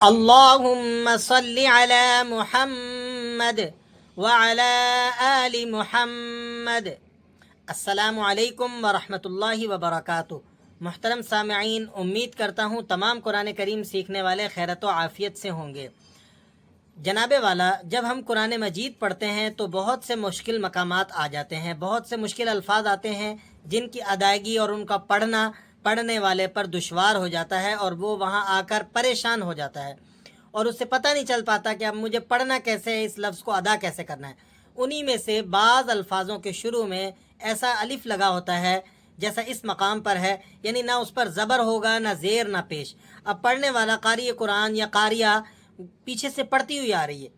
اللهم صل على محمد وعلى آل محمد۔ السلام علیکم ورحمۃ اللہ وبرکاتہ۔ محترم سامعین، امید کرتا ہوں تمام قرآن کریم سیکھنے والے خیرت و عافیت سے ہوں گے۔ جناب والا، جب ہم قرآن مجید پڑھتے ہیں تو بہت سے مشکل مقامات آ جاتے ہیں، بہت سے مشکل الفاظ آتے ہیں جن کی ادائیگی اور ان کا پڑھنے والے پر دشوار ہو جاتا ہے، اور وہ وہاں آ کر پریشان ہو جاتا ہے اور اس سے پتہ نہیں چل پاتا کہ اب مجھے پڑھنا کیسے ہے، اس لفظ کو ادا کیسے کرنا ہے۔ انہی میں سے بعض الفاظوں کے شروع میں ایسا الف لگا ہوتا ہے جیسا اس مقام پر ہے، یعنی نہ اس پر زبر ہوگا، نہ زیر، نہ پیش۔ اب پڑھنے والا قاری قرآن یا قاریہ پیچھے سے پڑھتی ہوئی آ رہی ہے،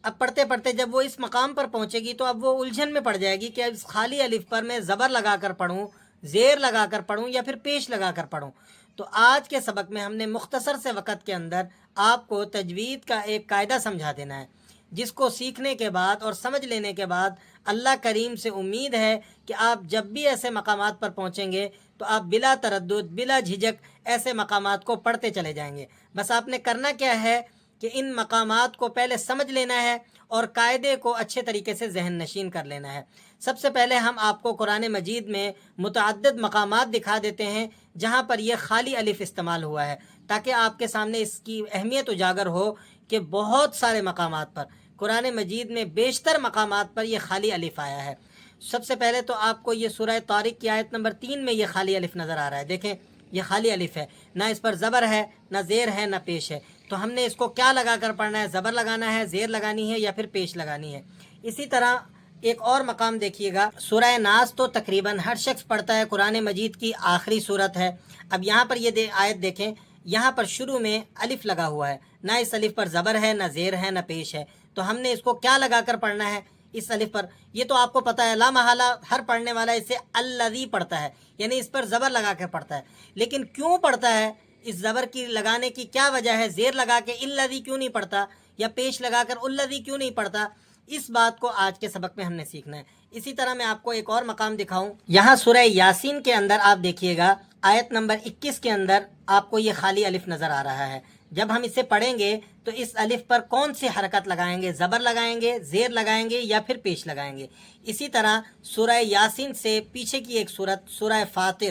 اب پڑھتے پڑھتے جب وہ اس مقام پر پہنچے گی تو اب وہ الجھن میں پڑ جائے گی کہ اب اس خالی الف پر میں زبر لگا کر پڑھوں، زیر لگا کر پڑھوں یا پھر پیش لگا کر پڑھوں۔ تو آج کے سبق میں ہم نے مختصر سے وقت کے اندر آپ کو تجوید کا ایک قاعدہ سمجھا دینا ہے، جس کو سیکھنے کے بعد اور سمجھ لینے کے بعد اللہ کریم سے امید ہے کہ آپ جب بھی ایسے مقامات پر پہنچیں گے تو آپ بلا تردد، بلا جھجک ایسے مقامات کو پڑھتے چلے جائیں گے۔ بس آپ نے کرنا کیا ہے کہ ان مقامات کو پہلے سمجھ لینا ہے اور قاعدے کو اچھے طریقے سے ذہن نشین کر لینا ہے۔ سب سے پہلے ہم آپ کو قرآن مجید میں متعدد مقامات دکھا دیتے ہیں جہاں پر یہ خالی الف استعمال ہوا ہے، تاکہ آپ کے سامنے اس کی اہمیت اجاگر ہو کہ بہت سارے مقامات پر، قرآن مجید میں بیشتر مقامات پر یہ خالی الف آیا ہے۔ سب سے پہلے تو آپ کو یہ سورہ طارق کی آیت نمبر 3 میں یہ خالی الف نظر آ رہا ہے، دیکھیں یہ خالی الف ہے، نہ اس پر زبر ہے، نہ زیر ہے، نہ پیش ہے۔ تو ہم نے اس کو کیا لگا کر پڑھنا ہے؟ زبر لگانا ہے، زیر لگانی ہے یا پھر پیش لگانی ہے۔ اسی طرح ایک اور مقام دیکھیے گا، سورہ ناس تو تقریباً ہر شخص پڑھتا ہے، قرآن مجید کی آخری صورت ہے۔ اب یہاں پر یہ آیت دیکھیں، یہاں پر شروع میں الف لگا ہوا ہے، نہ اس الف پر زبر ہے، نہ زیر ہے، نہ پیش ہے۔ تو ہم نے اس کو کیا لگا کر پڑھنا ہے؟ اس الف پر، یہ تو آپ کو پتہ ہے، لا محالہ ہر پڑھنے والا اسے الذی پڑھتا ہے، یعنی اس پر زبر لگا کر پڑھتا ہے۔ لیکن کیوں پڑھتا ہے؟ اس زبر کی لگانے کی کیا وجہ ہے؟ زیر لگا کے الذی کیوں نہیں پڑھتا، یا پیش لگا کر الذی کیوں نہیں پڑھتا؟ اس بات کو آج کے سبق میں ہم نے سیکھنا ہے۔ اسی طرح میں آپ کو ایک اور مقام دکھاؤں، یہاں سورہ یاسین کے اندر آپ دیکھیے گا، آیت نمبر 21 کے اندر آپ کو یہ خالی الف نظر آ رہا ہے۔ جب ہم اسے پڑھیں گے تو اس الف پر کون سی حرکت لگائیں گے؟ زبر لگائیں گے، زیر لگائیں گے یا پھر پیش لگائیں گے؟ اسی طرح سورہ یاسین سے پیچھے کی ایک سورت سورہ فاطر،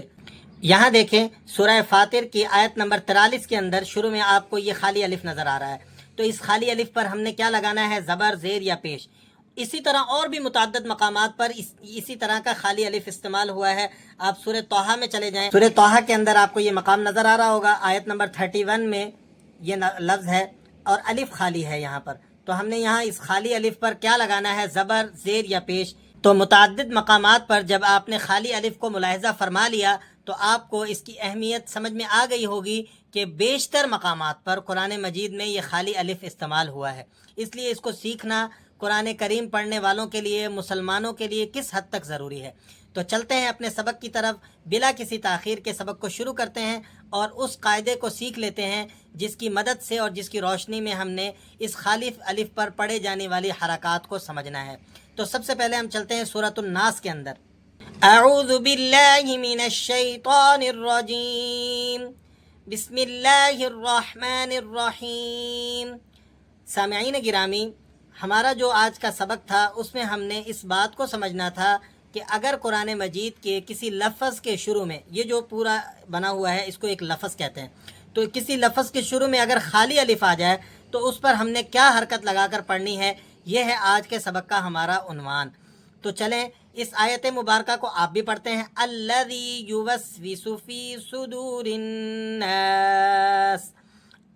یہاں دیکھیں سورہ فاطر کی آیت نمبر 43 کے اندر شروع میں آپ کو یہ خالی الف نظر آ رہا ہے۔ تو اس خالی الف پر ہم نے کیا لگانا ہے؟ زبر، زیر یا پیش۔ اسی طرح اور بھی متعدد مقامات پر اسی طرح کا خالی الف استعمال ہوا ہے۔ آپ سورہ طٰہٰ میں چلے جائیں، سورہ طٰہٰ کے اندر آپ کو یہ مقام نظر آ رہا ہوگا، آیت نمبر 31 میں یہ لفظ ہے اور الف خالی ہے یہاں پر۔ تو ہم نے یہاں اس خالی الف پر کیا لگانا ہے؟ زبر، زیر یا پیش۔ تو متعدد مقامات پر جب آپ نے خالی الف کو ملاحظہ فرما لیا تو آپ کو اس کی اہمیت سمجھ میں آ گئی ہوگی کہ بیشتر مقامات پر قرآن مجید میں یہ خالی الف استعمال ہوا ہے۔ اس لیے اس کو سیکھنا قرآن کریم پڑھنے والوں کے لیے، مسلمانوں کے لیے کس حد تک ضروری ہے۔ تو چلتے ہیں اپنے سبق کی طرف، بلا کسی تاخیر کے سبق کو شروع کرتے ہیں اور اس قاعدے کو سیکھ لیتے ہیں جس کی مدد سے اور جس کی روشنی میں ہم نے اس خالی الف پر پڑھے جانے والی حرکات کو سمجھنا ہے۔ تو سب سے پہلے ہم چلتے ہیں سورۃ الناس کے اندر۔ اعوذ باللہ من الشیطان الرجیم، بسم اللہ الرحمن الرحیم۔ سامعین گرامی، ہمارا جو آج کا سبق تھا اس میں ہم نے اس بات کو سمجھنا تھا کہ اگر قرآن مجید کے کسی لفظ کے شروع میں، یہ جو پورا بنا ہوا ہے اس کو ایک لفظ کہتے ہیں، تو کسی لفظ کے شروع میں اگر خالی الف آ جائے تو اس پر ہم نے کیا حرکت لگا کر پڑھنی ہے، یہ ہے آج کے سبق کا ہمارا عنوان۔ تو چلیں اس آیت مبارکہ کو آپ بھی پڑھتے ہیں، الذی یوسوس فی صدور الناس،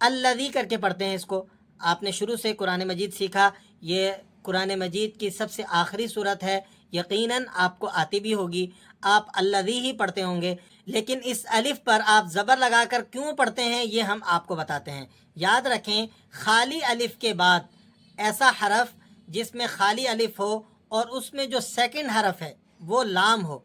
الذی کر کے پڑھتے ہیں اس کو۔ آپ نے شروع سے قرآن مجید سیکھا، یہ قرآن مجید کی سب سے آخری صورت ہے، یقیناً آپ کو آتی بھی ہوگی، آپ الذی ہی پڑھتے ہوں گے، لیکن اس الف پر آپ زبر لگا کر کیوں پڑھتے ہیں یہ ہم آپ کو بتاتے ہیں۔ یاد رکھیں، خالی الف کے بعد ایسا حرف جس میں خالی الف ہو اور اس میں جو سیکنڈ حرف ہے وہ لام ہو،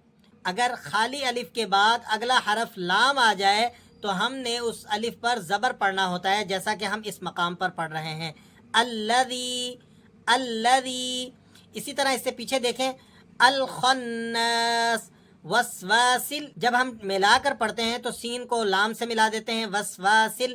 اگر خالی الف کے بعد اگلا حرف لام آ جائے تو ہم نے اس الف پر زبر پڑھنا ہوتا ہے، جیسا کہ ہم اس مقام پر پڑھ رہے ہیں، الذی، الذی۔ اسی طرح اس سے پیچھے دیکھیں، الخناس، وسواسل، جب ہم ملا کر پڑھتے ہیں تو سین کو لام سے ملا دیتے ہیں، وسواسل،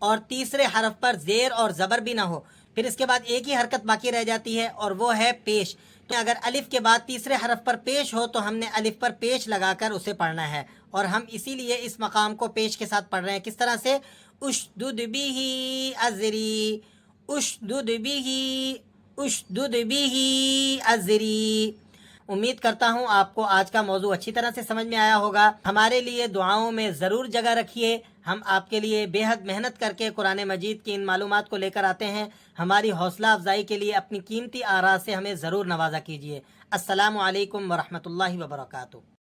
اور تیسرے حرف پر زیر اور زبر بھی نہ ہو، پھر اس کے بعد ایک ہی حرکت باقی رہ جاتی ہے اور وہ ہے پیش۔ تو اگر الف کے بعد تیسرے حرف پر پیش ہو تو ہم نے الف پر پیش لگا کر اسے پڑھنا ہے، اور ہم اسی لیے اس مقام کو پیش کے ساتھ پڑھ رہے ہیں۔ کس طرح سے؟ اشدد به ازری، اشدد به، اشدد به ازری۔ امید کرتا ہوں آپ کو آج کا موضوع اچھی طرح سے سمجھ میں آیا ہوگا۔ ہمارے لیے دعاؤں میں ضرور جگہ رکھیے، ہم آپ کے لیے بے حد محنت کر کے قرآن مجید کی ان معلومات کو لے کر آتے ہیں۔ ہماری حوصلہ افزائی کے لیے اپنی قیمتی آراء سے ہمیں ضرور نوازا کیجیے۔ السلام علیکم ورحمۃ اللہ وبرکاتہ۔